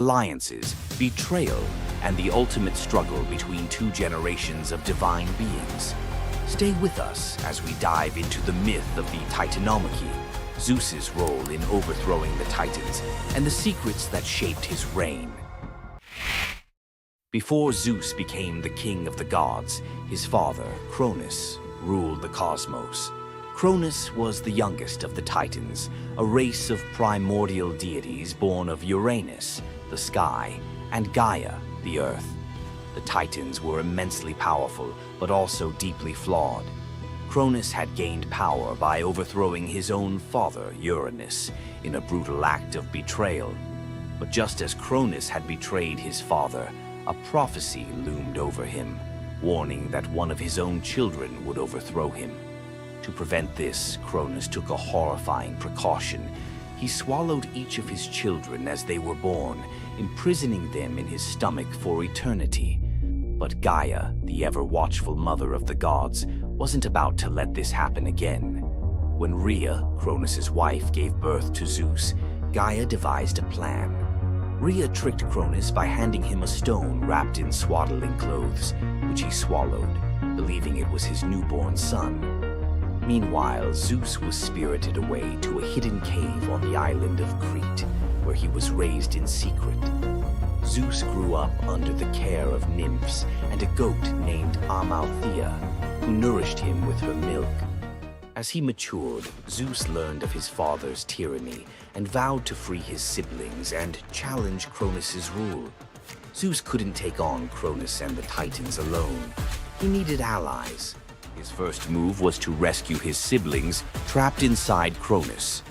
alliances, betrayal, and the ultimate struggle between two generations of divine beings. Stay with us as we dive into the myth of the Titanomachy, Zeus's role in overthrowing the Titans, and the secrets that shaped his reign. Before Zeus became the king of the gods, his father, Cronus, ruled the cosmos. Cronus was the youngest of the Titans, a race of primordial deities born of Uranus, the sky, and Gaia, the earth. The Titans were immensely powerful, but also deeply flawed. Cronus had gained power by overthrowing his own father, Uranus, in a brutal act of betrayal. But just as Cronus had betrayed his father, a prophecy loomed over him, warning that one of his own children would overthrow him. To prevent this, Cronus took a horrifying precaution. He swallowed each of his children as they were born, imprisoning them in his stomach for eternity. But Gaia, the ever-watchful mother of the gods, wasn't about to let this happen again. When Rhea, Cronus's wife, gave birth to Zeus, Gaia devised a plan. Rhea tricked Cronus by handing him a stone wrapped in swaddling clothes, which he swallowed, believing it was his newborn son. Meanwhile, Zeus was spirited away to a hidden cave on the island of Crete, where he was raised in secret. Zeus grew up under the care of nymphs and a goat named Amalthea, who nourished him with her milk. As he matured, Zeus learned of his father's tyranny and vowed to free his siblings and challenge Cronus's rule. Zeus couldn't take on Cronus and the Titans alone. He needed allies. His first move was to rescue his siblings trapped inside Cronus.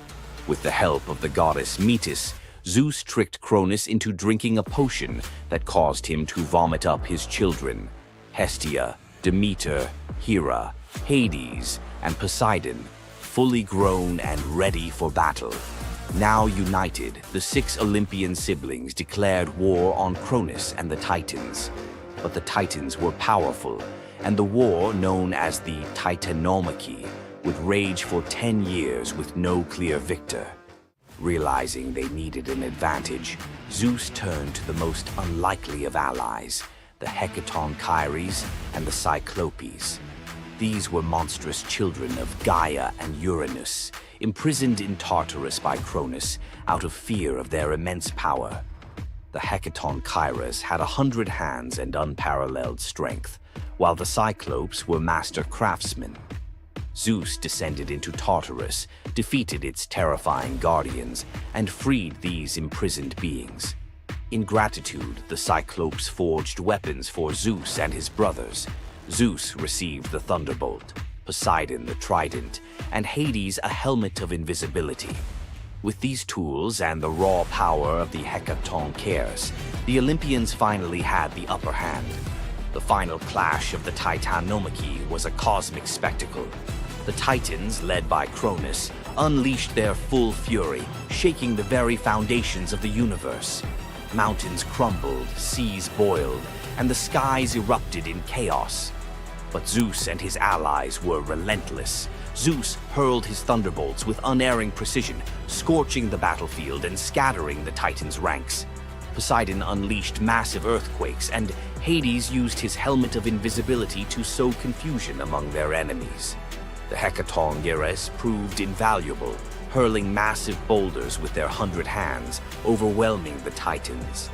With the help of the goddess Metis, Zeus tricked Cronus into drinking a potion that caused him to vomit up his children: Hestia, Demeter, Hera, Hades, and Poseidon, fully grown and ready for battle. Now united, the 6 Olympian siblings declared war on Cronus and the Titans. But the Titans were powerful, and the war, known as the Titanomachy, would rage for 10 years with no clear victor. Realizing they needed an advantage, Zeus turned to the most unlikely of allies, the Hecatonchires and the Cyclopes. These were monstrous children of Gaia and Uranus, imprisoned in Tartarus by Cronus out of fear of their immense power. The Hecatonchires had 100 hands and unparalleled strength, while the Cyclopes were master craftsmen. Zeus descended into Tartarus, defeated its terrifying guardians, and freed these imprisoned beings. In gratitude, the Cyclopes forged weapons for Zeus and his brothers. Zeus received the thunderbolt, Poseidon the trident, and Hades a helmet of invisibility. With these tools and the raw power of the Hecatonchires, the Olympians finally had the upper hand. The final clash of the Titanomachy was a cosmic spectacle. The Titans, led by Cronus, unleashed their full fury, shaking the very foundations of the universe. Mountains crumbled, seas boiled, and the skies erupted in chaos. But Zeus and his allies were relentless. Zeus hurled his thunderbolts with unerring precision, scorching the battlefield and scattering the Titans' ranks. Poseidon unleashed massive earthquakes, and Hades used his helmet of invisibility to sow confusion among their enemies. The Hecatonchires proved invaluable, hurling massive boulders with their 100 hands, overwhelming the Titans.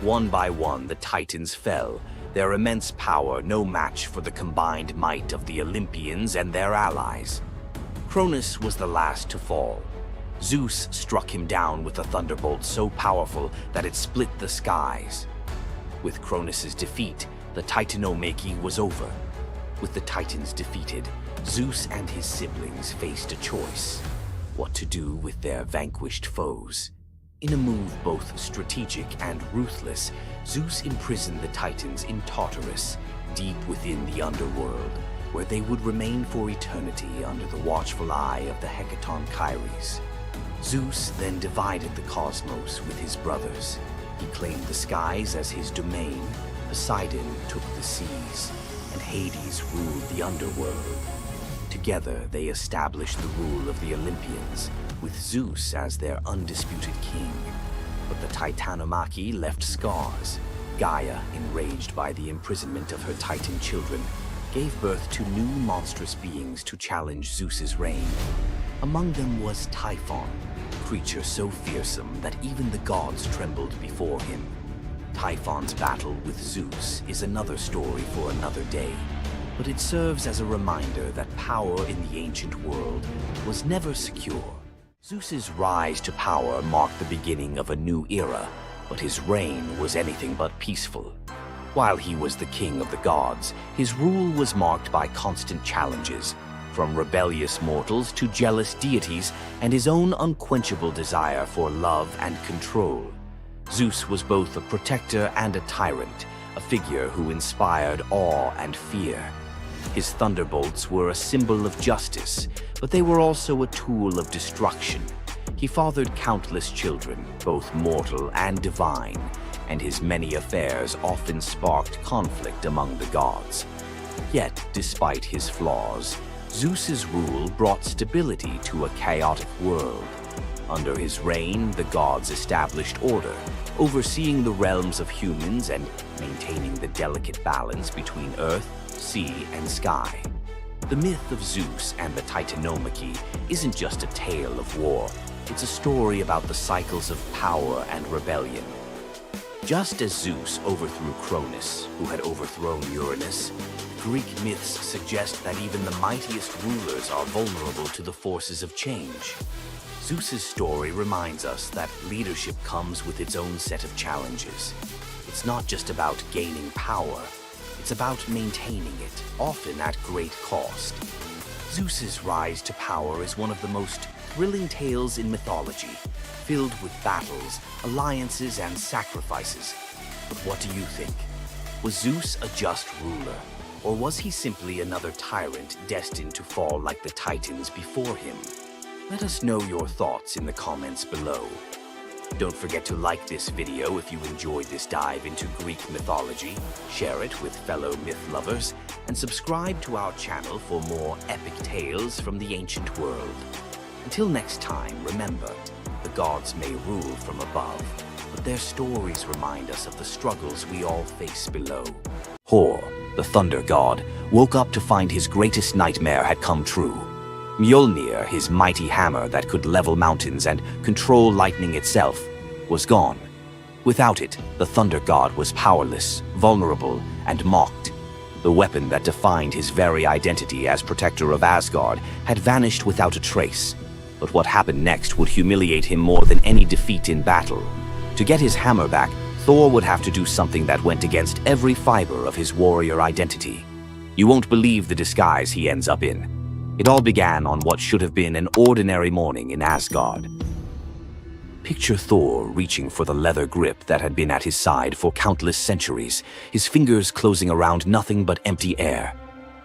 One by one, the Titans fell, their immense power no match for the combined might of the Olympians and their allies. Cronus was the last to fall. Zeus struck him down with a thunderbolt so powerful that it split the skies. With Cronus's defeat, the Titanomachy was over. With the Titans defeated, Zeus and his siblings faced a choice: what to do with their vanquished foes. In a move both strategic and ruthless, Zeus imprisoned the Titans in Tartarus, deep within the underworld, where they would remain for eternity under the watchful eye of the Hecatonchires. Zeus then divided the cosmos with his brothers. He claimed the skies as his domain, Poseidon took the seas, and Hades ruled the underworld. Together, they established the rule of the Olympians, with Zeus as their undisputed king. but the Titanomachy left scars. Gaia, enraged by the imprisonment of her Titan children, gave birth to new monstrous beings to challenge Zeus's reign. Among them was Typhon, a creature so fearsome that even the gods trembled before him. Typhon's battle with Zeus is another story for another day, but it serves as a reminder that power in the ancient world was never secure. Zeus's rise to power marked the beginning of a new era, but his reign was anything but peaceful. While he was the king of the gods, his rule was marked by constant challenges, from rebellious mortals to jealous deities and his own unquenchable desire for love and control. Zeus was both a protector and a tyrant, a figure who inspired awe and fear. His thunderbolts were a symbol of justice, but they were also a tool of destruction. He fathered countless children, both mortal and divine, and his many affairs often sparked conflict among the gods. Yet, despite his flaws, Zeus's rule brought stability to a chaotic world. Under his reign, the gods established order, overseeing the realms of humans and maintaining the delicate balance between earth, sea, and sky. The myth of Zeus and the Titanomachy isn't just a tale of war. It's a story about the cycles of power and rebellion. Just as Zeus overthrew Cronus, who had overthrown Uranus, Greek myths suggest that even the mightiest rulers are vulnerable to the forces of change. Zeus's story reminds us that leadership comes with its own set of challenges. It's not just about gaining power, it's about maintaining it, often at great cost. Zeus's rise to power is one of the most thrilling tales in mythology, filled with battles, alliances, and sacrifices. But what do you think? Was Zeus a just ruler, or was he simply another tyrant destined to fall like the Titans before him? Let us know your thoughts in the comments below. Don't forget to like this video if you enjoyed this dive into Greek mythology, share it with fellow myth lovers, and subscribe to our channel for more epic tales from the ancient world. Until next time, remember, the gods may rule from above, but their stories remind us of the struggles we all face below. Hor, the thunder god, woke up to find his greatest nightmare had come true. Mjolnir, his mighty hammer that could level mountains and control lightning itself, was gone. Without it, the thunder god was powerless, vulnerable, and mocked. The weapon that defined his very identity as protector of Asgard had vanished without a trace. But what happened next would humiliate him more than any defeat in battle. To get his hammer back, Thor would have to do something that went against every fiber of his warrior identity. You won't believe the disguise he ends up in. It all began on what should have been an ordinary morning in Asgard. Picture Thor reaching for the leather grip that had been at his side for countless centuries, his fingers closing around nothing but empty air.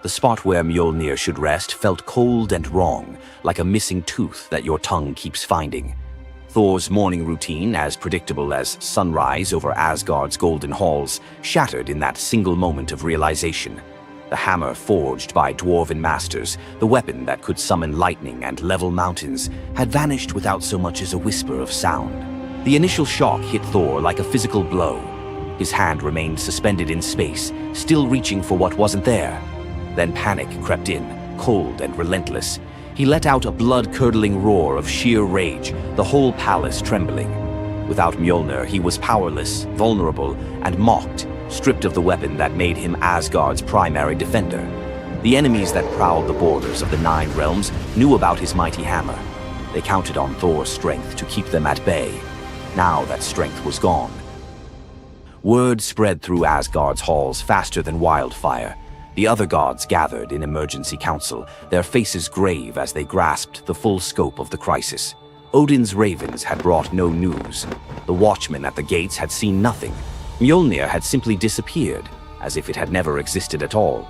The spot where Mjolnir should rest felt cold and wrong, like a missing tooth that your tongue keeps finding. Thor's morning routine, as predictable as sunrise over Asgard's golden halls, shattered in that single moment of realization. The hammer forged by dwarven masters, the weapon that could summon lightning and level mountains, had vanished without so much as a whisper of sound. The initial shock hit Thor like a physical blow. His hand remained suspended in space, still reaching for what wasn't there. Then panic crept in, cold and relentless. He let out a blood-curdling roar of sheer rage, the whole palace trembling. Without Mjolnir, he was powerless, vulnerable, and mocked, stripped of the weapon that made him Asgard's primary defender. The enemies that prowled the borders of the Nine Realms knew about his mighty hammer. They counted on Thor's strength to keep them at bay. Now that strength was gone. Word spread through Asgard's halls faster than wildfire. The other gods gathered in emergency council, their faces grave as they grasped the full scope of the crisis. Odin's ravens had brought no news. The watchmen at the gates had seen nothing. Mjolnir had simply disappeared, as if it had never existed at all.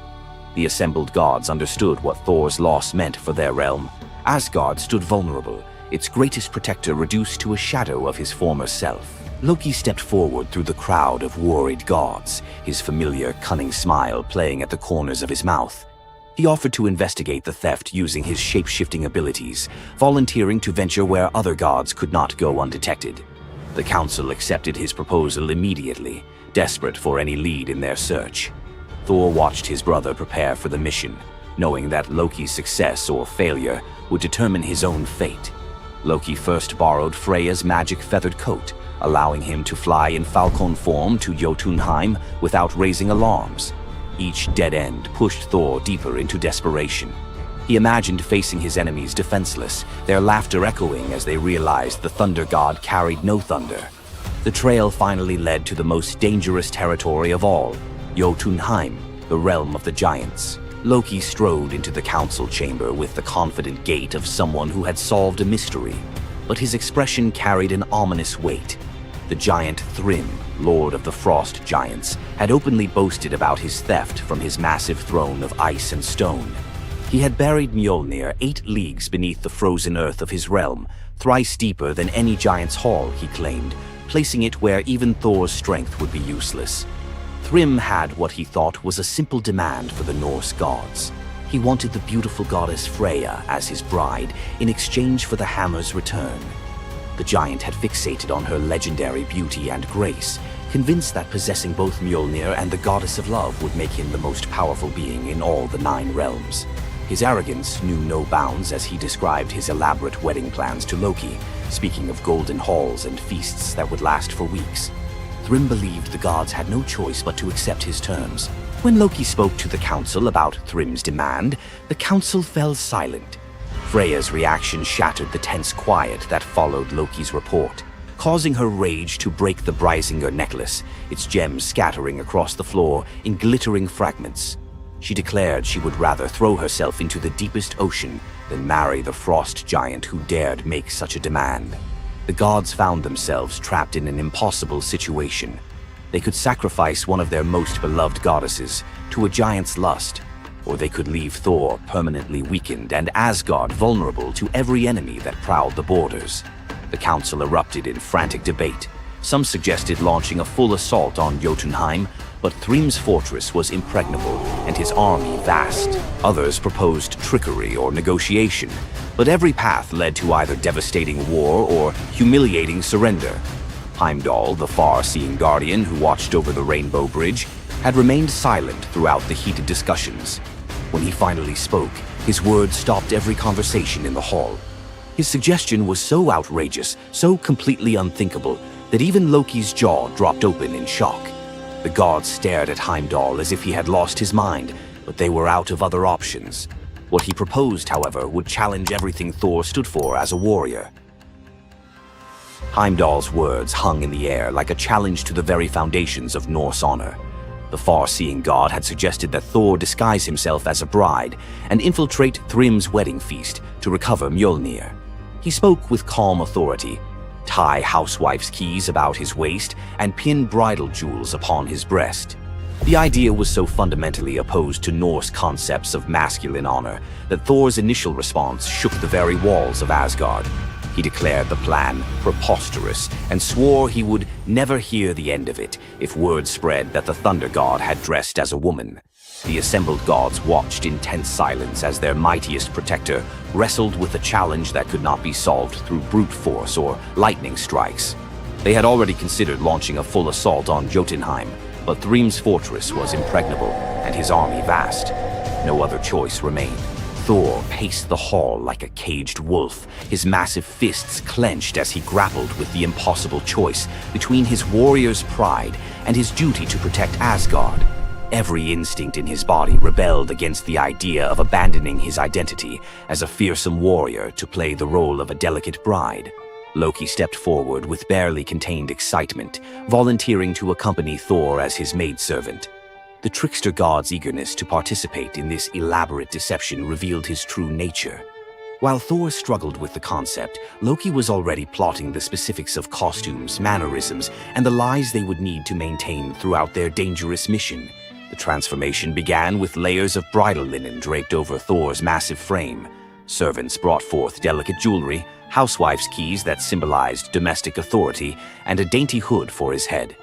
The assembled gods understood what Thor's loss meant for their realm. Asgard stood vulnerable, its greatest protector reduced to a shadow of his former self. Loki stepped forward through the crowd of worried gods, his familiar, cunning smile playing at the corners of his mouth. He offered to investigate the theft using his shape-shifting abilities, volunteering to venture where other gods could not go undetected. The council accepted his proposal immediately, desperate for any lead in their search. Thor watched his brother prepare for the mission, knowing that Loki's success or failure would determine his own fate. Loki first borrowed Freya's magic feathered coat, allowing him to fly in falcon form to Jotunheim without raising alarms. Each dead end pushed Thor deeper into desperation. He imagined facing his enemies defenseless, their laughter echoing as they realized the thunder god carried no thunder. The trail finally led to the most dangerous territory of all, Jotunheim, the realm of the giants. Loki strode into the council chamber with the confident gait of someone who had solved a mystery, but his expression carried an ominous weight. The giant Thrym, lord of the frost giants, had openly boasted about his theft from his massive throne of ice and stone. He had buried Mjolnir 8 leagues beneath the frozen earth of his realm, thrice deeper than any giant's hall, he claimed, placing it where even Thor's strength would be useless. Thrym had what he thought was a simple demand for the Norse gods. He wanted the beautiful goddess Freya as his bride in exchange for the hammer's return. The giant had fixated on her legendary beauty and grace, convinced that possessing both Mjolnir and the goddess of love would make him the most powerful being in all the 9 realms. His arrogance knew no bounds as he described his elaborate wedding plans to Loki, speaking of golden halls and feasts that would last for weeks. Thrym believed the gods had no choice but to accept his terms. When Loki spoke to the council about Thrym's demand, the council fell silent. Freya's reaction shattered the tense quiet that followed Loki's report, causing her rage to break the Brysinger necklace, its gems scattering across the floor in glittering fragments. She declared she would rather throw herself into the deepest ocean than marry the frost giant who dared make such a demand. The gods found themselves trapped in an impossible situation. They could sacrifice one of their most beloved goddesses to a giant's lust, or they could leave Thor permanently weakened and Asgard vulnerable to every enemy that prowled the borders. The council erupted in frantic debate. Some suggested launching a full assault on Jotunheim, but Thrym's fortress was impregnable and his army vast. Others proposed trickery or negotiation, but every path led to either devastating war or humiliating surrender. Heimdall, the far-seeing guardian who watched over the Rainbow Bridge, had remained silent throughout the heated discussions. When he finally spoke, his words stopped every conversation in the hall. His suggestion was so outrageous, so completely unthinkable, that even Loki's jaw dropped open in shock. The gods stared at Heimdall as if he had lost his mind, but they were out of other options. What he proposed, however, would challenge everything Thor stood for as a warrior. Heimdall's words hung in the air like a challenge to the very foundations of Norse honor. The far-seeing god had suggested that Thor disguise himself as a bride and infiltrate Thrym's wedding feast to recover Mjolnir. He spoke with calm authority, tie housewife's keys about his waist, and pin bridal jewels upon his breast. The idea was so fundamentally opposed to Norse concepts of masculine honor that Thor's initial response shook the very walls of Asgard. He declared the plan preposterous and swore he would never hear the end of it if word spread that the Thunder God had dressed as a woman. The assembled gods watched in tense silence as their mightiest protector wrestled with a challenge that could not be solved through brute force or lightning strikes. They had already considered launching a full assault on Jotunheim, but Thrym's fortress was impregnable and his army vast. No other choice remained. Thor paced the hall like a caged wolf, his massive fists clenched as he grappled with the impossible choice between his warrior's pride and his duty to protect Asgard. Every instinct in his body rebelled against the idea of abandoning his identity as a fearsome warrior to play the role of a delicate bride. Loki stepped forward with barely contained excitement, volunteering to accompany Thor as his maidservant. The trickster god's eagerness to participate in this elaborate deception revealed his true nature. While Thor struggled with the concept, Loki was already plotting the specifics of costumes, mannerisms, and the lies they would need to maintain throughout their dangerous mission. The transformation began with layers of bridal linen draped over Thor's massive frame. Servants brought forth delicate jewelry, housewife's keys that symbolized domestic authority, and a dainty hood for his head.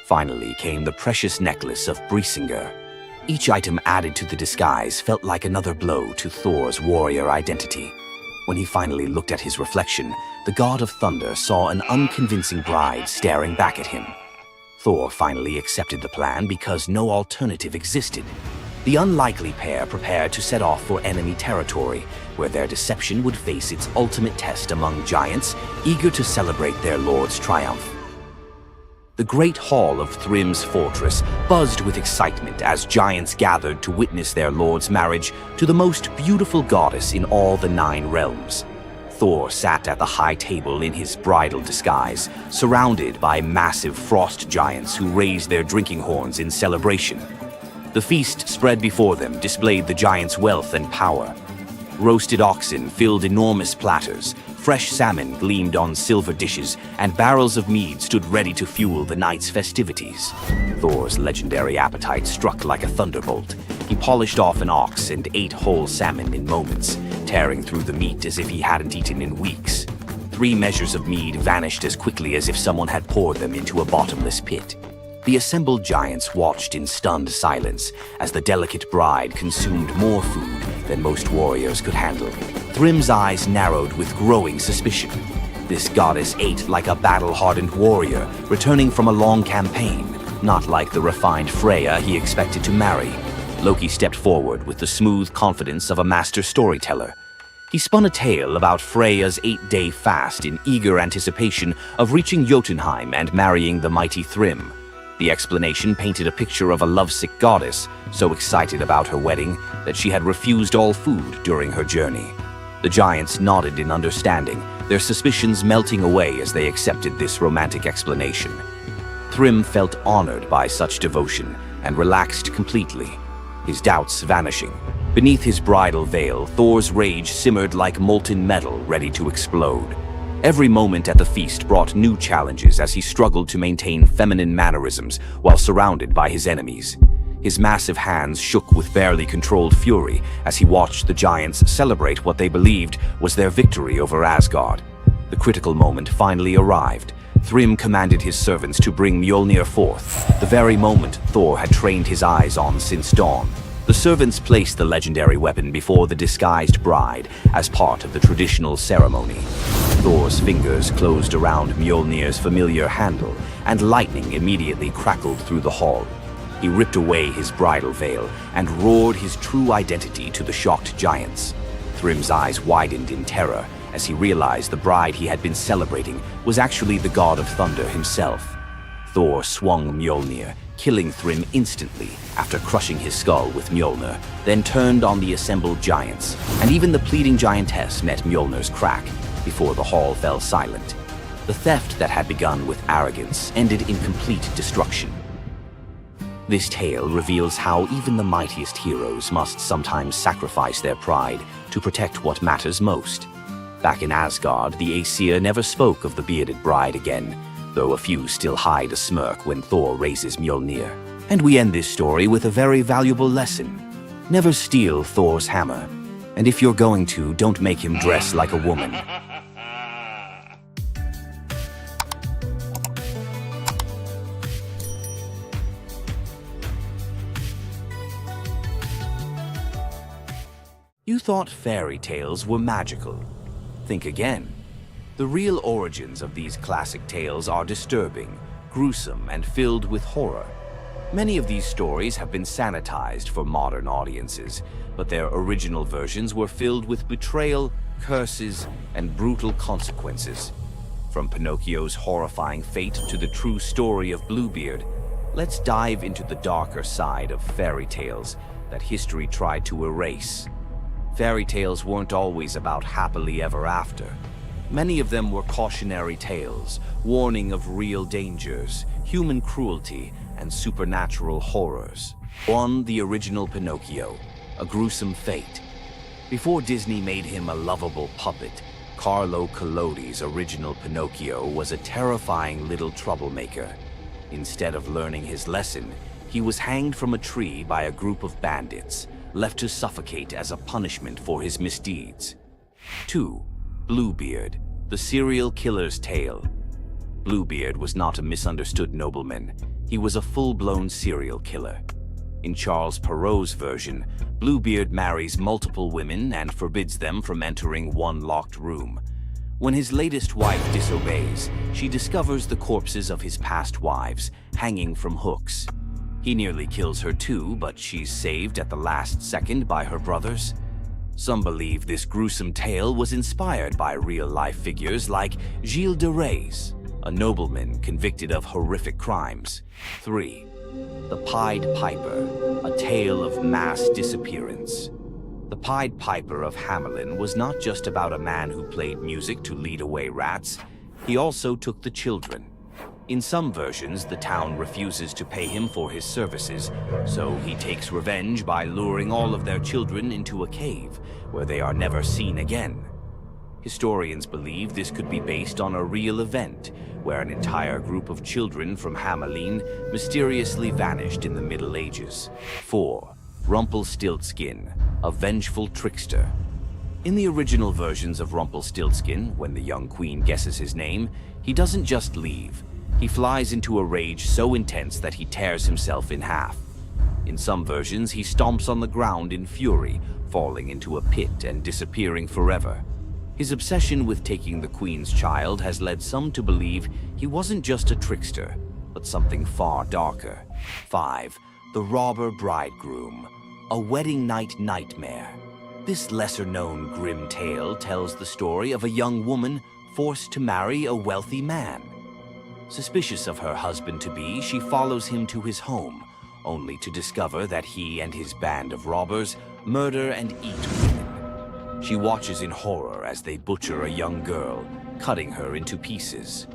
Finally came the precious necklace of Brysinger. Each item added to the disguise felt like another blow to Thor's warrior identity. When he finally looked at his reflection, the god of thunder saw an unconvincing bride staring back at him. Thor finally accepted the plan because no alternative existed. The unlikely pair prepared to set off for enemy territory, where their deception would face its ultimate test among giants eager to celebrate their lord's triumph. The great hall of Thrym's fortress buzzed with excitement as giants gathered to witness their lord's marriage to the most beautiful goddess in all the 9 realms. Thor sat at the high table in his bridal disguise, surrounded by massive frost giants who raised their drinking horns in celebration. The feast spread before them displayed the giants' wealth and power. Roasted oxen filled enormous platters, fresh salmon gleamed on silver dishes, and barrels of mead stood ready to fuel the night's festivities. Thor's legendary appetite struck like a thunderbolt. He polished off an ox and ate whole salmon in moments, tearing through the meat as if he hadn't eaten in weeks. 3 measures of mead vanished as quickly as if someone had poured them into a bottomless pit. The assembled giants watched in stunned silence as the delicate bride consumed more food than most warriors could handle. Thrym's eyes narrowed with growing suspicion. This goddess ate like a battle-hardened warrior, returning from a long campaign, not like the refined Freya he expected to marry. Loki stepped forward with the smooth confidence of a master storyteller. He spun a tale about Freya's 8-day fast in eager anticipation of reaching Jotunheim and marrying the mighty Thrym. The explanation painted a picture of a lovesick goddess, so excited about her wedding that she had refused all food during her journey. The giants nodded in understanding, their suspicions melting away as they accepted this romantic explanation. Thrym felt honored by such devotion and relaxed completely, his doubts vanishing. Beneath his bridal veil, Thor's rage simmered like molten metal ready to explode. Every moment at the feast brought new challenges as he struggled to maintain feminine mannerisms while surrounded by his enemies. His massive hands shook with barely controlled fury as he watched the giants celebrate what they believed was their victory over Asgard. The critical moment finally arrived. Thrym commanded his servants to bring Mjolnir forth, the very moment Thor had trained his eyes on since dawn. The servants placed the legendary weapon before the disguised bride as part of the traditional ceremony. Thor's fingers closed around Mjolnir's familiar handle, and lightning immediately crackled through the hall. He ripped away his bridal veil and roared his true identity to the shocked giants. Thrym's eyes widened in terror as he realized the bride he had been celebrating was actually the god of thunder himself. Thor swung Mjolnir, killing Thrym instantly after crushing his skull with Mjolnir, then turned on the assembled giants, and even the pleading giantess met Mjolnir's crack before the hall fell silent. The theft that had begun with arrogance ended in complete destruction. This tale reveals how even the mightiest heroes must sometimes sacrifice their pride to protect what matters most. Back in Asgard, the Aesir never spoke of the bearded bride again, though a few still hide a smirk when Thor raises Mjolnir. And we end this story with a very valuable lesson. Never steal Thor's hammer. And if you're going to, don't make him dress like a woman. You thought fairy tales were magical. Think again. The real origins of these classic tales are disturbing, gruesome, and filled with horror. Many of these stories have been sanitized for modern audiences, but their original versions were filled with betrayal, curses, and brutal consequences. From Pinocchio's horrifying fate to the true story of Bluebeard, let's dive into the darker side of fairy tales that history tried to erase. Fairy tales weren't always about happily ever after. Many of them were cautionary tales, warning of real dangers, human cruelty, and supernatural horrors. One, the original Pinocchio, a gruesome fate. Before Disney made him a lovable puppet, Carlo Collodi's original Pinocchio was a terrifying little troublemaker. Instead of learning his lesson, he was hanged from a tree by a group of bandits, left to suffocate as a punishment for his misdeeds. 2. Bluebeard, the serial killer's tale. Bluebeard was not a misunderstood nobleman. He was a full-blown serial killer. In Charles Perrault's version, Bluebeard marries multiple women and forbids them from entering one locked room. When his latest wife disobeys, she discovers the corpses of his past wives hanging from hooks. He nearly kills her too, but she's saved at the last second by her brothers. Some believe this gruesome tale was inspired by real-life figures like Gilles de Rais, a nobleman convicted of horrific crimes. 3. The Pied Piper, a tale of mass disappearance. The Pied Piper of Hamelin was not just about a man who played music to lead away rats, he also took the children. In some versions, the town refuses to pay him for his services, so he takes revenge by luring all of their children into a cave, where they are never seen again. Historians believe this could be based on a real event, where an entire group of children from Hamelin mysteriously vanished in the Middle Ages. 4. Rumpelstiltskin, a vengeful trickster. In the original versions of Rumpelstiltskin, when the young queen guesses his name, he doesn't just leave. He flies into a rage so intense that he tears himself in half. In some versions, he stomps on the ground in fury, falling into a pit and disappearing forever. His obsession with taking the queen's child has led some to believe he wasn't just a trickster, but something far darker. 5. The Robber Bridegroom, a wedding night nightmare. This lesser-known grim tale tells the story of a young woman forced to marry a wealthy man. Suspicious of her husband-to-be, she follows him to his home, only to discover that he and his band of robbers murder and eat women. She watches in horror as they butcher a young girl, cutting her into pieces.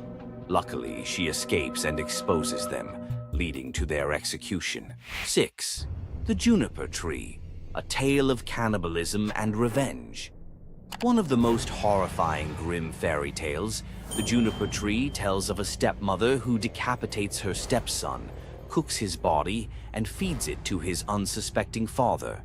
Luckily, she escapes and exposes them, leading to their execution. 6. The Juniper Tree, a tale of cannibalism and revenge. One of the most horrifying grim fairy tales, The Juniper Tree tells of a stepmother who decapitates her stepson, cooks his body, and feeds it to his unsuspecting father.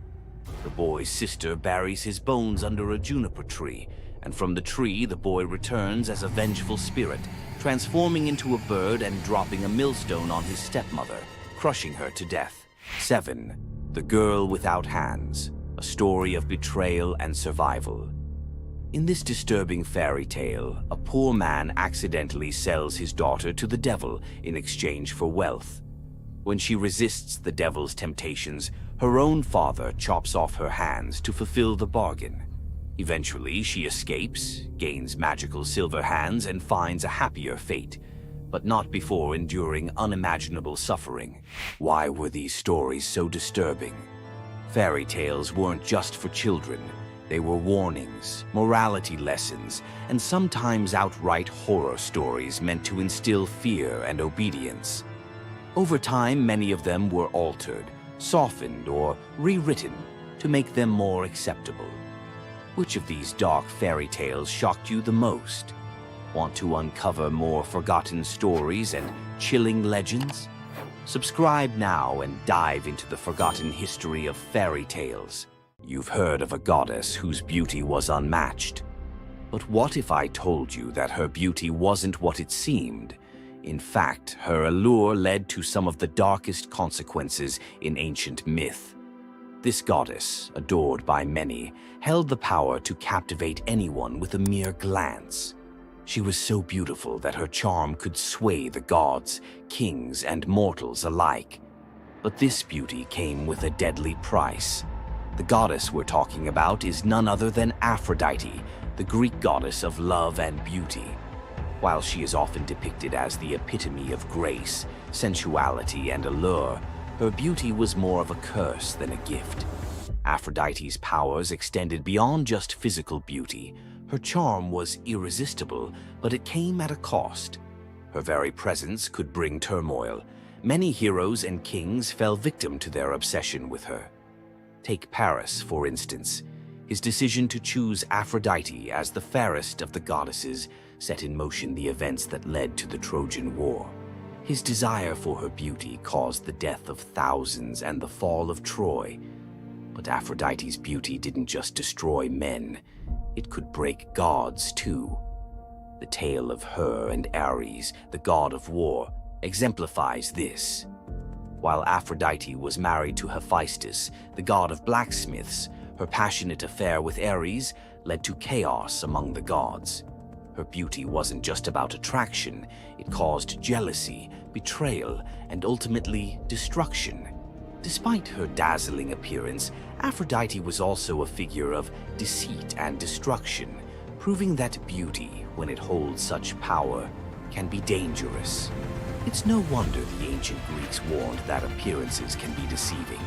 The boy's sister buries his bones under a juniper tree, and from the tree the boy returns as a vengeful spirit, transforming into a bird and dropping a millstone on his stepmother, crushing her to death. 7. The Girl Without Hands, a story of betrayal and survival. In this disturbing fairy tale, a poor man accidentally sells his daughter to the devil in exchange for wealth. When she resists the devil's temptations, her own father chops off her hands to fulfill the bargain. Eventually, she escapes, gains magical silver hands, and finds a happier fate, but not before enduring unimaginable suffering. Why were these stories so disturbing? Fairy tales weren't just for children. They were warnings, morality lessons, and sometimes outright horror stories meant to instill fear and obedience. Over time, many of them were altered, softened, or rewritten to make them more acceptable. Which of these dark fairy tales shocked you the most? Want to uncover more forgotten stories and chilling legends? Subscribe now and dive into the forgotten history of fairy tales. You've heard of a goddess whose beauty was unmatched. But what if I told you that her beauty wasn't what it seemed? In fact, her allure led to some of the darkest consequences in ancient myth. This goddess, adored by many, held the power to captivate anyone with a mere glance. She was so beautiful that her charm could sway the gods, kings, and mortals alike. But this beauty came with a deadly price. The goddess we're talking about is none other than Aphrodite, the Greek goddess of love and beauty. While she is often depicted as the epitome of grace, sensuality, and allure, her beauty was more of a curse than a gift. Aphrodite's powers extended beyond just physical beauty. Her charm was irresistible, but it came at a cost. Her very presence could bring turmoil. Many heroes and kings fell victim to their obsession with her. Take Paris, for instance. His decision to choose Aphrodite as the fairest of the goddesses set in motion the events that led to the Trojan War. His desire for her beauty caused the death of thousands and the fall of Troy. But Aphrodite's beauty didn't just destroy men, it could break gods too. The tale of her and Ares, the god of war, exemplifies this. While Aphrodite was married to Hephaestus, the god of blacksmiths, her passionate affair with Ares led to chaos among the gods. Her beauty wasn't just about attraction, it caused jealousy, betrayal, and ultimately destruction. Despite her dazzling appearance, Aphrodite was also a figure of deceit and destruction, proving that beauty, when it holds such power, can be dangerous. It's no wonder the ancient Greeks warned that appearances can be deceiving.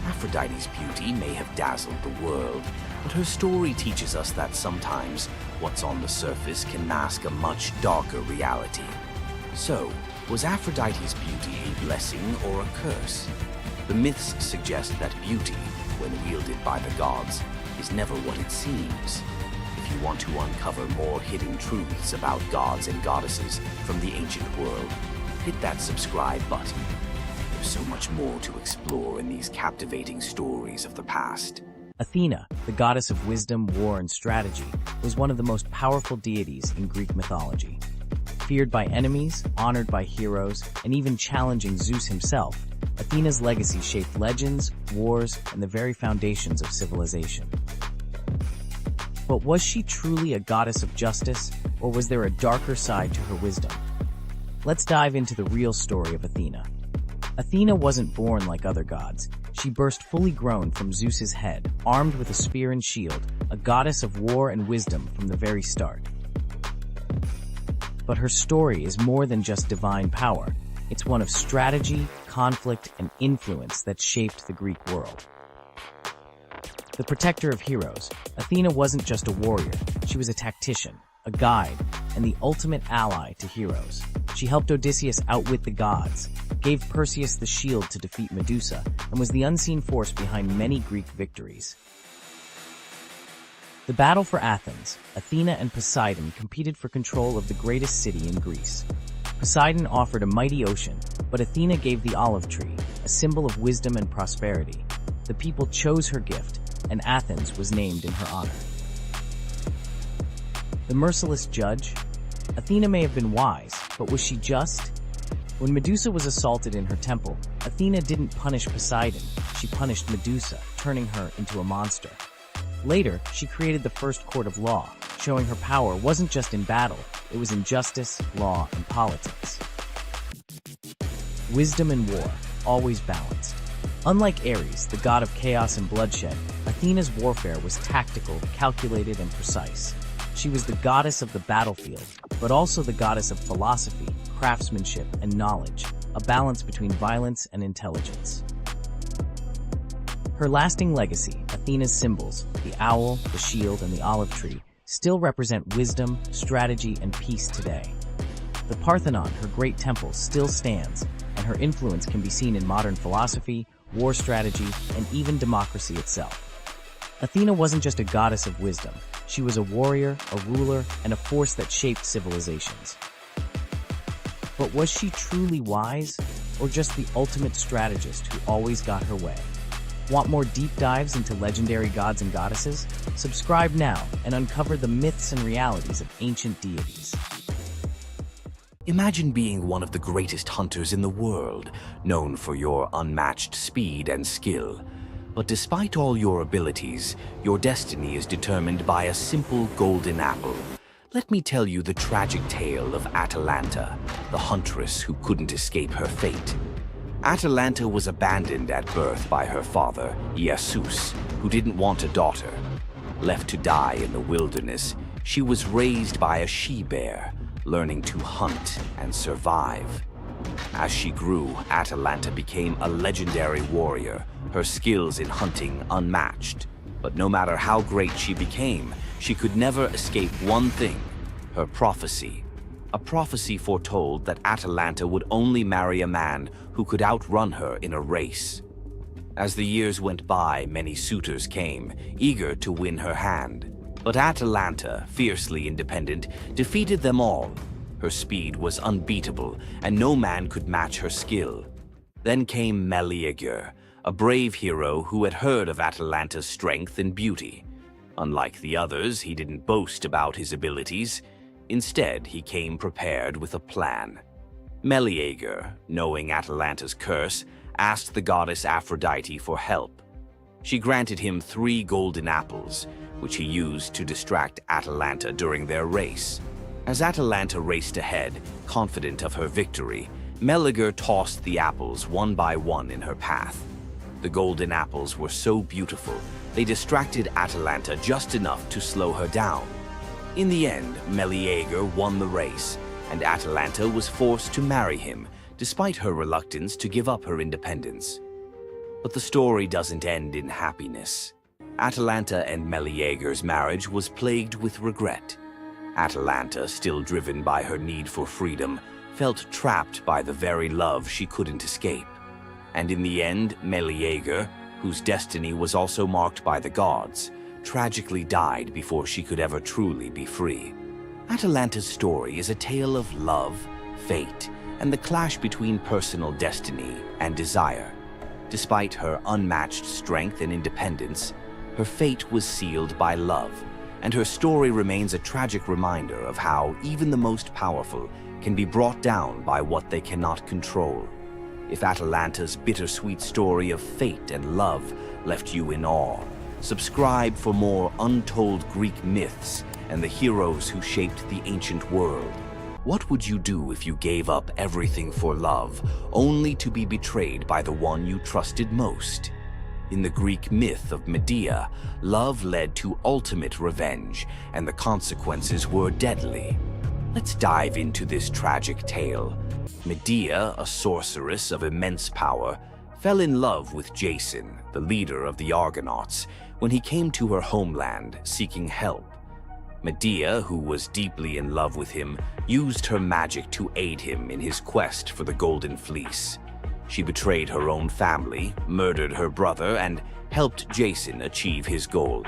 Aphrodite's beauty may have dazzled the world, but her story teaches us that sometimes what's on the surface can mask a much darker reality. So, was Aphrodite's beauty a blessing or a curse? The myths suggest that beauty, when wielded by the gods, is never what it seems. If you want to uncover more hidden truths about gods and goddesses from the ancient world, hit that subscribe button. There's so much more to explore in these captivating stories of the past. Athena, the goddess of wisdom, war, and strategy, was one of the most powerful deities in Greek mythology. Feared by enemies, honored by heroes, and even challenging Zeus himself, Athena's legacy shaped legends, wars, and the very foundations of civilization. But was she truly a goddess of justice, or was there a darker side to her wisdom? Let's dive into the real story of Athena. Athena wasn't born like other gods. She burst fully grown from Zeus's head, armed with a spear and shield, a goddess of war and wisdom from the very start. But her story is more than just divine power. It's one of strategy, conflict, and influence that shaped the Greek world. The protector of heroes, Athena wasn't just a warrior. She was a tactician, a guide, and the ultimate ally to heroes. She helped Odysseus outwit the gods, gave Perseus the shield to defeat Medusa, and was the unseen force behind many Greek victories. The battle for Athens, Athena and Poseidon competed for control of the greatest city in Greece. Poseidon offered a mighty ocean, but Athena gave the olive tree, a symbol of wisdom and prosperity. The people chose her gift, and Athens was named in her honor. The merciless judge? Athena may have been wise, but was she just? When Medusa was assaulted in her temple, Athena didn't punish Poseidon, she punished Medusa, turning her into a monster. Later, she created the first court of law, showing her power wasn't just in battle, it was in justice, law, and politics. Wisdom and war, always balanced. Unlike Ares, the god of chaos and bloodshed, Athena's warfare was tactical, calculated, and precise. She was the goddess of the battlefield, but also the goddess of philosophy, craftsmanship, and knowledge, a balance between violence and intelligence. Her lasting legacy, Athena's symbols, the owl, the shield, and the olive tree, still represent wisdom, strategy, and peace today. The Parthenon, her great temple, still stands, and her influence can be seen in modern philosophy, war strategy, and even democracy itself. Athena wasn't just a goddess of wisdom. She was a warrior, a ruler, and a force that shaped civilizations. But was she truly wise, or just the ultimate strategist who always got her way? Want more deep dives into legendary gods and goddesses? Subscribe now and uncover the myths and realities of ancient deities. Imagine being one of the greatest hunters in the world, known for your unmatched speed and skill. But despite all your abilities, your destiny is determined by a simple golden apple. Let me tell you the tragic tale of Atalanta, the huntress who couldn't escape her fate. Atalanta was abandoned at birth by her father, Zeus, who didn't want a daughter. Left to die in the wilderness, she was raised by a she-bear, learning to hunt and survive. As she grew, Atalanta became a legendary warrior, her skills in hunting unmatched. But no matter how great she became, she could never escape one thing, her prophecy. A prophecy foretold that Atalanta would only marry a man who could outrun her in a race. As the years went by, many suitors came, eager to win her hand. But Atalanta, fiercely independent, defeated them all. Her speed was unbeatable, and no man could match her skill. Then came Meleager, a brave hero who had heard of Atalanta's strength and beauty. Unlike the others, he didn't boast about his abilities. Instead, he came prepared with a plan. Meleager, knowing Atalanta's curse, asked the goddess Aphrodite for help. She granted him 3 golden apples, which he used to distract Atalanta during their race. As Atalanta raced ahead, confident of her victory, Meleager tossed the apples one by one in her path. The golden apples were so beautiful, they distracted Atalanta just enough to slow her down. In the end, Meleager won the race, and Atalanta was forced to marry him, despite her reluctance to give up her independence. But the story doesn't end in happiness. Atalanta and Meleager's marriage was plagued with regret. Atalanta, still driven by her need for freedom, felt trapped by the very love she couldn't escape. And in the end, Meleager, whose destiny was also marked by the gods, tragically died before she could ever truly be free. Atalanta's story is a tale of love, fate, and the clash between personal destiny and desire. Despite her unmatched strength and independence, her fate was sealed by love, and her story remains a tragic reminder of how even the most powerful can be brought down by what they cannot control. If Atalanta's bittersweet story of fate and love left you in awe, subscribe for more untold Greek myths and the heroes who shaped the ancient world. What would you do if you gave up everything for love, only to be betrayed by the one you trusted most? In the Greek myth of Medea, love led to ultimate revenge, and the consequences were deadly. Let's dive into this tragic tale. Medea, a sorceress of immense power, fell in love with Jason, the leader of the Argonauts, when he came to her homeland seeking help. Medea, who was deeply in love with him, used her magic to aid him in his quest for the Golden Fleece. She betrayed her own family, murdered her brother, and helped Jason achieve his goal,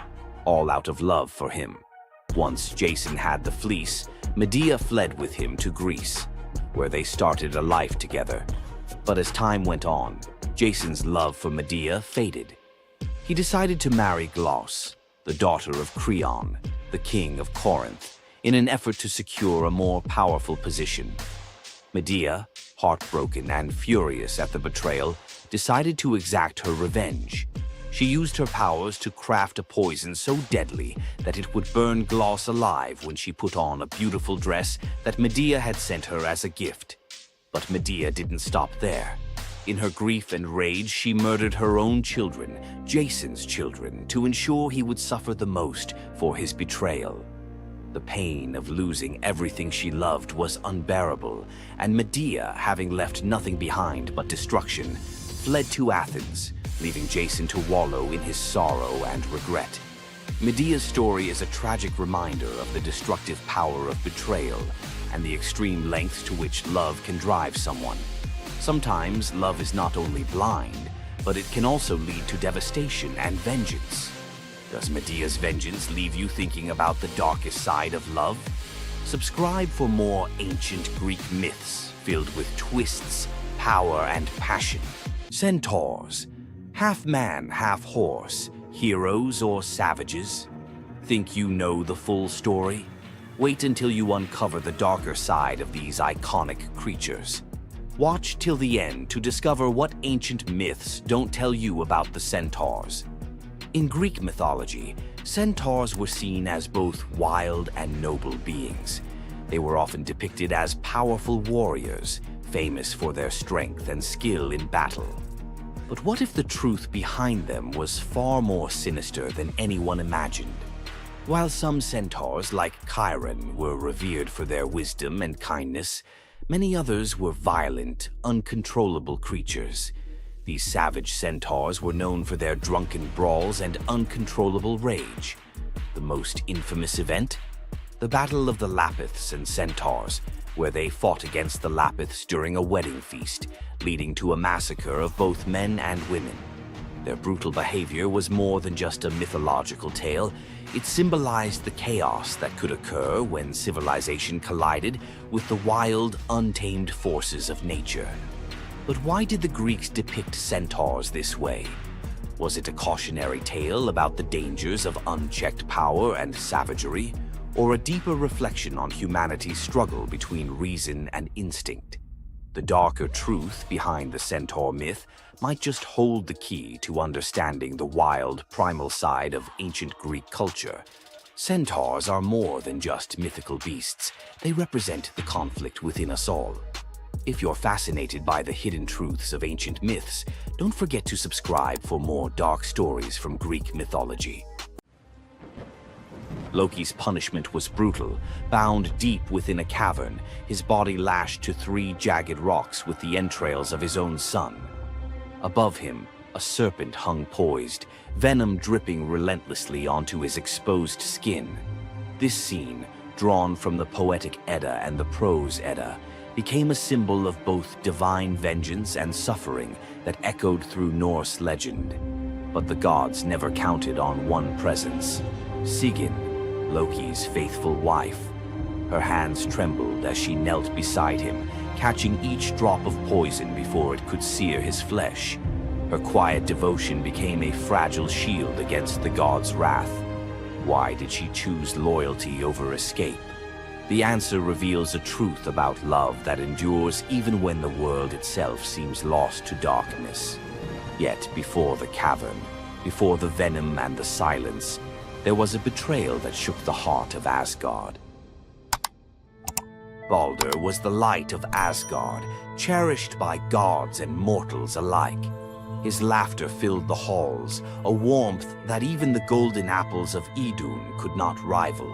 all out of love for him. Once Jason had the fleece, Medea fled with him to Greece, where they started a life together. But as time went on, Jason's love for Medea faded. He decided to marry Glauce, the daughter of Creon, the king of Corinth, in an effort to secure a more powerful position. Medea, heartbroken and furious at the betrayal, decided to exact her revenge. She used her powers to craft a poison so deadly that it would burn Glauce alive when she put on a beautiful dress that Medea had sent her as a gift. But Medea didn't stop there. In her grief and rage, she murdered her own children, Jason's children, to ensure he would suffer the most for his betrayal. The pain of losing everything she loved was unbearable, and Medea, having left nothing behind but destruction, fled to Athens, leaving Jason to wallow in his sorrow and regret. Medea's story is a tragic reminder of the destructive power of betrayal and the extreme lengths to which love can drive someone. Sometimes love is not only blind, but it can also lead to devastation and vengeance. Does Medea's vengeance leave you thinking about the darkest side of love? Subscribe for more ancient Greek myths filled with twists, power, and passion. Centaurs, half man, half horse, heroes or savages? Think you know the full story? Wait until you uncover the darker side of these iconic creatures. Watch till the end to discover what ancient myths don't tell you about the Centaurs. In Greek mythology, centaurs were seen as both wild and noble beings. They were often depicted as powerful warriors, famous for their strength and skill in battle. But what if the truth behind them was far more sinister than anyone imagined? While some centaurs, like Chiron, were revered for their wisdom and kindness, many others were violent, uncontrollable creatures. These savage centaurs were known for their drunken brawls and uncontrollable rage. The most infamous event? The Battle of the Lapiths and Centaurs, where they fought against the Lapiths during a wedding feast, leading to a massacre of both men and women. Their brutal behavior was more than just a mythological tale. It symbolized the chaos that could occur when civilization collided with the wild, untamed forces of nature. But why did the Greeks depict centaurs this way? Was it a cautionary tale about the dangers of unchecked power and savagery, or a deeper reflection on humanity's struggle between reason and instinct? The darker truth behind the Centaur myth might just hold the key to understanding the wild, primal side of ancient Greek culture. Centaurs are more than just mythical beasts. They represent the conflict within us all. If you're fascinated by the hidden truths of ancient myths, don't forget to subscribe for more dark stories from Greek mythology. Loki's punishment was brutal. Bound deep within a cavern, his body lashed to 3 jagged rocks with the entrails of his own son. Above him, a serpent hung poised, venom dripping relentlessly onto his exposed skin. This scene, drawn from the poetic Edda and the prose Edda, became a symbol of both divine vengeance and suffering that echoed through Norse legend. But the gods never counted on one presence: Sigyn, Loki's faithful wife. Her hands trembled as she knelt beside him, catching each drop of poison before it could sear his flesh. Her quiet devotion became a fragile shield against the god's wrath. Why did she choose loyalty over escape? The answer reveals a truth about love that endures even when the world itself seems lost to darkness. Yet before the cavern, before the venom and the silence, there was a betrayal that shook the heart of Asgard. Baldur was the light of Asgard, cherished by gods and mortals alike. His laughter filled the halls, a warmth that even the golden apples of Idun could not rival.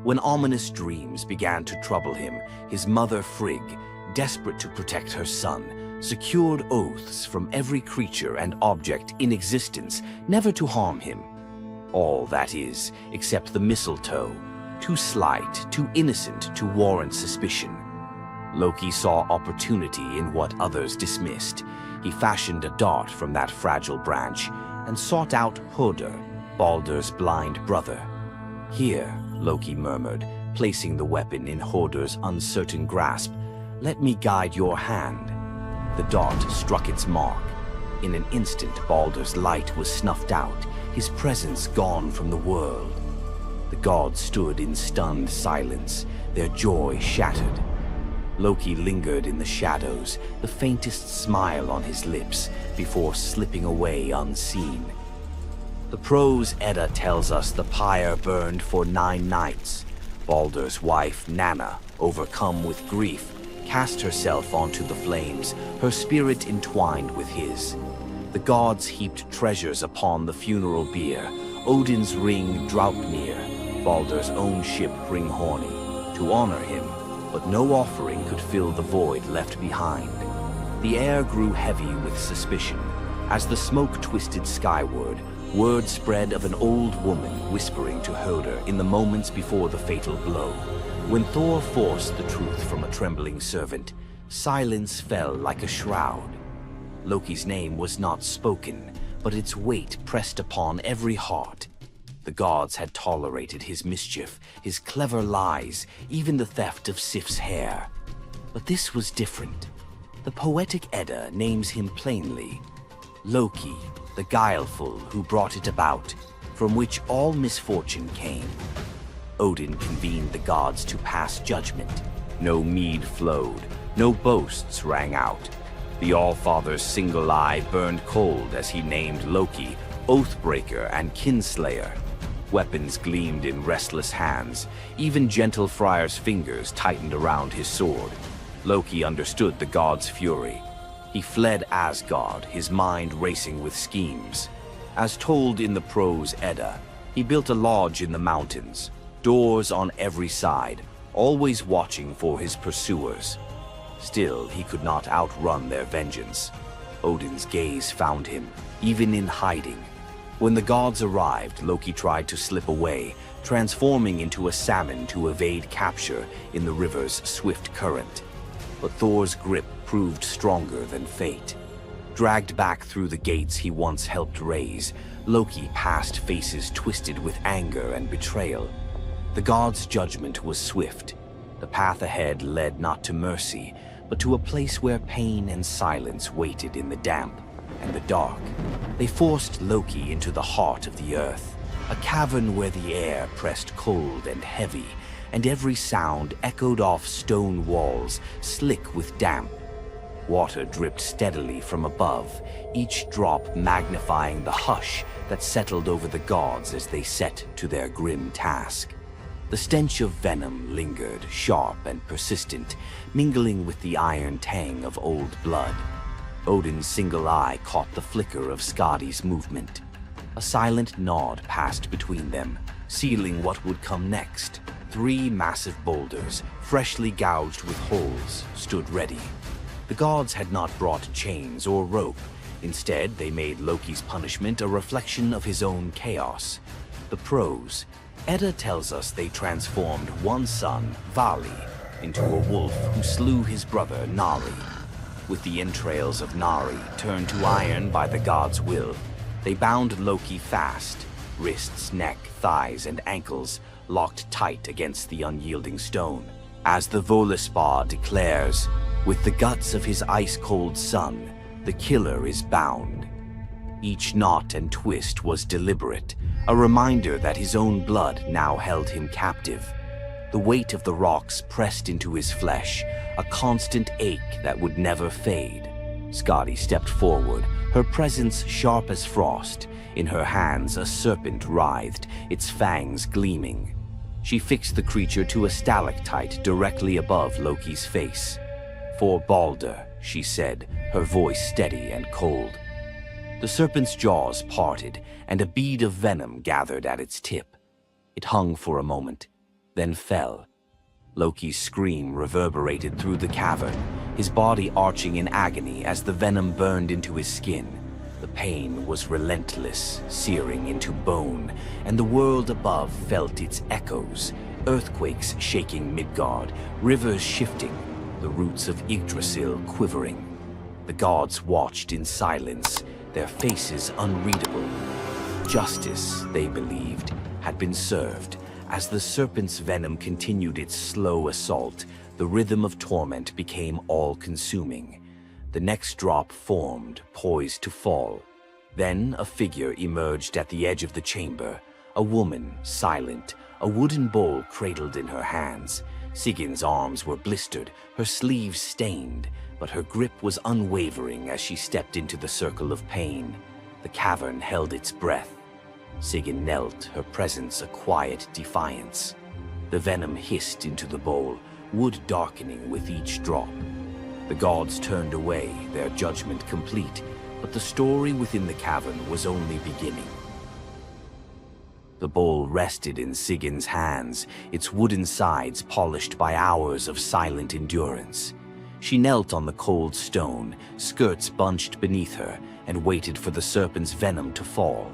When ominous dreams began to trouble him, his mother Frigg, desperate to protect her son, secured oaths from every creature and object in existence never to harm him. All, that is, except the mistletoe, too slight, too innocent to warrant suspicion. Loki saw opportunity in what others dismissed. He fashioned a dart from that fragile branch and sought out Hoder, Baldur's blind brother. "Here," Loki murmured, placing the weapon in Hoder's uncertain grasp, "let me guide your hand." The dart struck its mark. In an instant, Baldur's light was snuffed out, his presence gone from the world. The gods stood in stunned silence, their joy shattered. Loki lingered in the shadows, the faintest smile on his lips, before slipping away unseen. The prose Edda tells us the pyre burned for 9 nights. Baldur's wife, Nanna, overcome with grief, cast herself onto the flames, her spirit entwined with his. The gods heaped treasures upon the funeral bier, Odin's ring Draupnir, Baldur's own ship Hringhorni, to honor him, but no offering could fill the void left behind. The air grew heavy with suspicion. As the smoke twisted skyward, word spread of an old woman whispering to Hoder in the moments before the fatal blow. When Thor forced the truth from a trembling servant, silence fell like a shroud. Loki's name was not spoken, but its weight pressed upon every heart. The gods had tolerated his mischief, his clever lies, even the theft of Sif's hair. But this was different. The poetic Edda names him plainly: Loki, the guileful who brought it about, from which all misfortune came. Odin convened the gods to pass judgment. No mead flowed, no boasts rang out. The All-Father's single eye burned cold as he named Loki Oathbreaker and Kinslayer. Weapons gleamed in restless hands. Even gentle Friar's fingers tightened around his sword. Loki understood the gods' fury. He fled Asgard, his mind racing with schemes. As told in the prose Edda, he built a lodge in the mountains, doors on every side, always watching for his pursuers. Still, he could not outrun their vengeance. Odin's gaze found him, even in hiding. When the gods arrived, Loki tried to slip away, transforming into a salmon to evade capture in the river's swift current. But Thor's grip proved stronger than fate. Dragged back through the gates he once helped raise, Loki passed faces twisted with anger and betrayal. The gods' judgment was swift. The path ahead led not to mercy, but to a place where pain and silence waited in the damp and the dark. They forced Loki into the heart of the earth, a cavern where the air pressed cold and heavy, and every sound echoed off stone walls, slick with damp. Water dripped steadily from above, each drop magnifying the hush that settled over the gods as they set to their grim task. The stench of venom lingered, sharp and persistent, mingling with the iron tang of old blood. Odin's single eye caught the flicker of Skadi's movement. A silent nod passed between them, sealing what would come next. 3 massive boulders, freshly gouged with holes, stood ready. The gods had not brought chains or rope. Instead, they made Loki's punishment a reflection of his own chaos. The prose. Edda tells us they transformed one son, Vali, into a wolf who slew his brother, Nari. With the entrails of Nari turned to iron by the god's will, they bound Loki fast, wrists, neck, thighs, and ankles locked tight against the unyielding stone. As the Völuspá declares, with the guts of his ice-cold son, the killer is bound. Each knot and twist was deliberate, a reminder that his own blood now held him captive. The weight of the rocks pressed into his flesh, a constant ache that would never fade. Skadi stepped forward, her presence sharp as frost. In her hands a serpent writhed, its fangs gleaming. She fixed the creature to a stalactite directly above Loki's face. "For Balder," she said, her voice steady and cold. The serpent's jaws parted, and a bead of venom gathered at its tip. It hung for a moment, then fell. Loki's scream reverberated through the cavern, his body arching in agony as the venom burned into his skin. The pain was relentless, searing into bone, and the world above felt its echoes, earthquakes shaking Midgard, rivers shifting, the roots of Yggdrasil quivering. The gods watched in silence, their faces unreadable. Justice, they believed, had been served. As the serpent's venom continued its slow assault, the rhythm of torment became all-consuming. The next drop formed, poised to fall. Then a figure emerged at the edge of the chamber, a woman, silent, a wooden bowl cradled in her hands. Sigin's arms were blistered, her sleeves stained, but her grip was unwavering as she stepped into the circle of pain. The cavern held its breath. Sigyn knelt, her presence a quiet defiance. The venom hissed into the bowl, wood darkening with each drop. The gods turned away, their judgment complete, but the story within the cavern was only beginning. The bowl rested in Sigyn's hands, its wooden sides polished by hours of silent endurance. She knelt on the cold stone, skirts bunched beneath her, and waited for the serpent's venom to fall.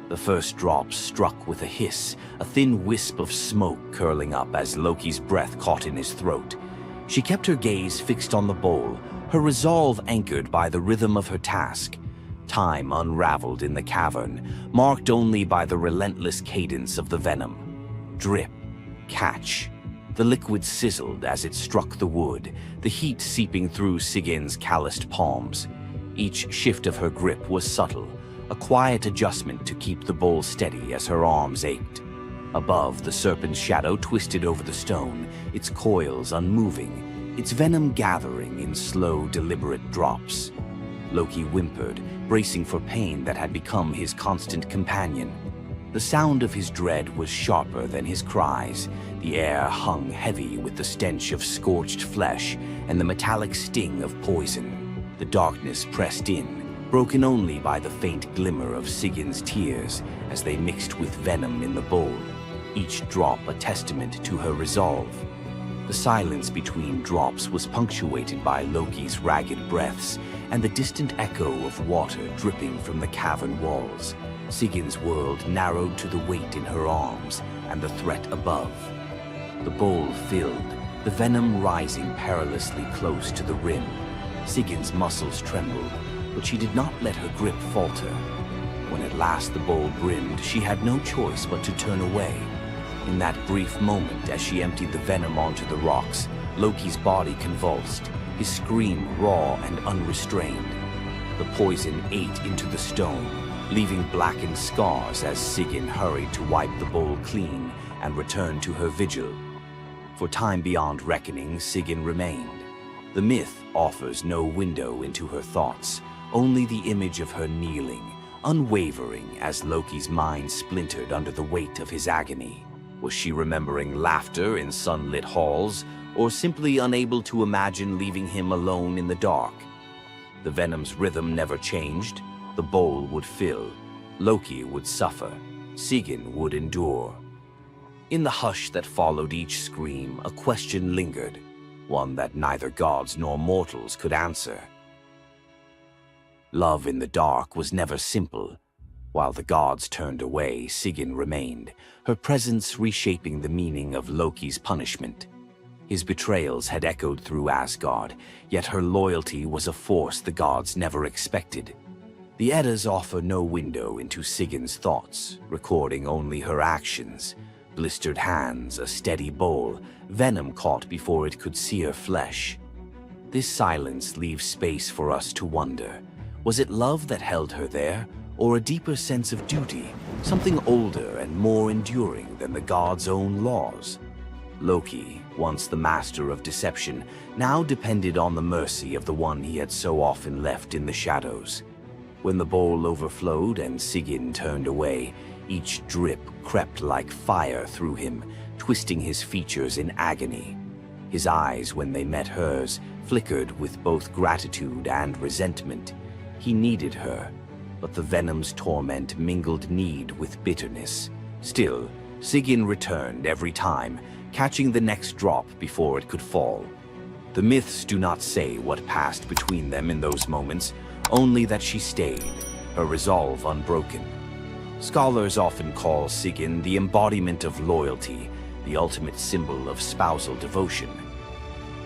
The first drop struck with a hiss, a thin wisp of smoke curling up as Loki's breath caught in his throat. She kept her gaze fixed on the bowl, her resolve anchored by the rhythm of her task. Time unraveled in the cavern, marked only by the relentless cadence of the venom. Drip, catch. The liquid sizzled as it struck the wood, the heat seeping through Sigyn's calloused palms. Each shift of her grip was subtle, a quiet adjustment to keep the bowl steady as her arms ached. Above, the serpent's shadow twisted over the stone, its coils unmoving, its venom gathering in slow, deliberate drops. Loki whimpered, bracing for pain that had become his constant companion. The sound of his dread was sharper than his cries. The air hung heavy with the stench of scorched flesh and the metallic sting of poison. The darkness pressed in, broken only by the faint glimmer of Sigyn's tears as they mixed with venom in the bowl, each drop a testament to her resolve. The silence between drops was punctuated by Loki's ragged breaths and the distant echo of water dripping from the cavern walls. Sigyn's world narrowed to the weight in her arms and the threat above. The bowl filled, the venom rising perilously close to the rim. Sigyn's muscles trembled, but she did not let her grip falter. When at last the bowl brimmed, she had no choice but to turn away. In that brief moment, as she emptied the venom onto the rocks, Loki's body convulsed, his scream raw and unrestrained. The poison ate into the stone, leaving blackened scars as Sigyn hurried to wipe the bowl clean and return to her vigil. For time beyond reckoning, Sigyn remained. The myth offers no window into her thoughts, only the image of her kneeling, unwavering as Loki's mind splintered under the weight of his agony. Was she remembering laughter in sunlit halls, or simply unable to imagine leaving him alone in the dark? The venom's rhythm never changed. The bowl would fill. Loki would suffer. Sigyn would endure. In the hush that followed each scream, a question lingered, one that neither gods nor mortals could answer. Love in the dark was never simple. While the gods turned away, Sigyn remained, her presence reshaping the meaning of Loki's punishment. His betrayals had echoed through Asgard, yet her loyalty was a force the gods never expected. The Eddas offer no window into Sigyn's thoughts, recording only her actions. Blistered hands, a steady bowl, venom caught before it could sear flesh. This silence leaves space for us to wonder. Was it love that held her there, or a deeper sense of duty, something older and more enduring than the gods' own laws? Loki, once the master of deception, now depended on the mercy of the one he had so often left in the shadows. When the bowl overflowed and Sigyn turned away, each drip crept like fire through him, twisting his features in agony. His eyes, when they met hers, flickered with both gratitude and resentment. He needed her, but the venom's torment mingled need with bitterness. Still, Sigyn returned every time, catching the next drop before it could fall. The myths do not say what passed between them in those moments, only that she stayed, her resolve unbroken. Scholars often call Sigyn the embodiment of loyalty, the ultimate symbol of spousal devotion.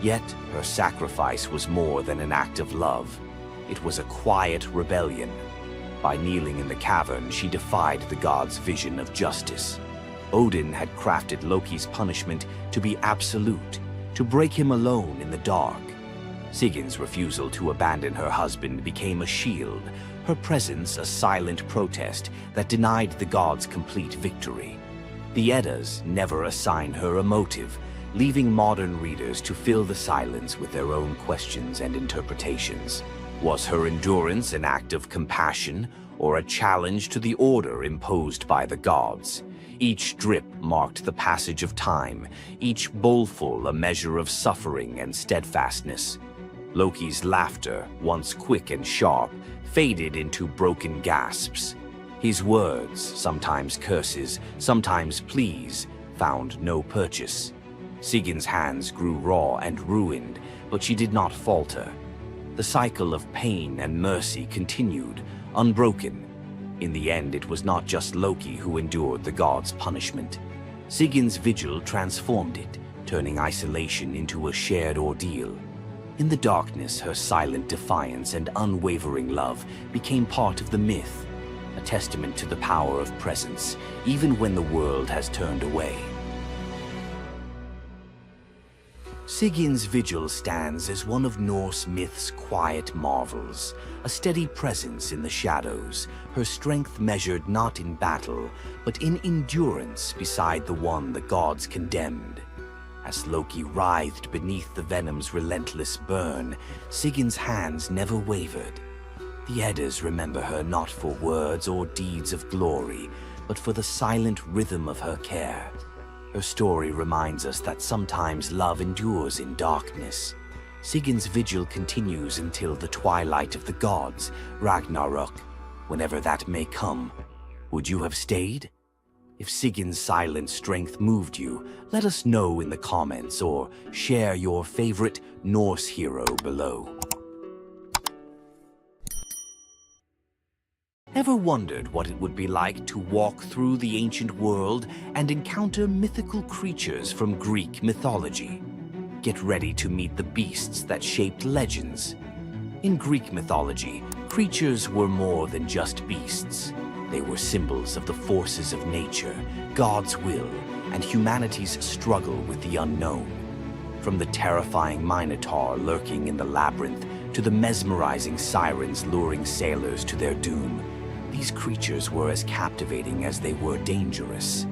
Yet, her sacrifice was more than an act of love. It was a quiet rebellion. By kneeling in the cavern, she defied the gods' vision of justice. Odin had crafted Loki's punishment to be absolute, to break him alone in the dark. Sigyn's refusal to abandon her husband became a shield, her presence a silent protest that denied the gods complete victory. The Eddas never assign her a motive, leaving modern readers to fill the silence with their own questions and interpretations. Was her endurance an act of compassion, or a challenge to the order imposed by the gods? Each drip marked the passage of time, each bowlful a measure of suffering and steadfastness. Loki's laughter, once quick and sharp, faded into broken gasps. His words, sometimes curses, sometimes pleas, found no purchase. Sigyn's hands grew raw and ruined, but she did not falter. The cycle of pain and mercy continued, unbroken. In the end, it was not just Loki who endured the gods' punishment. Sigyn's vigil transformed it, turning isolation into a shared ordeal. In the darkness, her silent defiance and unwavering love became part of the myth, a testament to the power of presence, even when the world has turned away. Sigyn's vigil stands as one of Norse myth's quiet marvels, a steady presence in the shadows, her strength measured not in battle, but in endurance beside the one the gods condemned. As Loki writhed beneath the venom's relentless burn, Sigyn's hands never wavered. The Eddas remember her not for words or deeds of glory, but for the silent rhythm of her care. Her story reminds us that sometimes love endures in darkness. Sigyn's vigil continues until the twilight of the gods, Ragnarok, whenever that may come. Would you have stayed? If Sigyn's silent strength moved you, let us know in the comments or share your favorite Norse hero below. Ever wondered what it would be like to walk through the ancient world and encounter mythical creatures from Greek mythology? Get ready to meet the beasts that shaped legends. In Greek mythology, creatures were more than just beasts. They were symbols of the forces of nature, God's will, and humanity's struggle with the unknown. From the terrifying Minotaur lurking in the labyrinth to the mesmerizing sirens luring sailors to their doom, these creatures were as captivating as they were dangerous.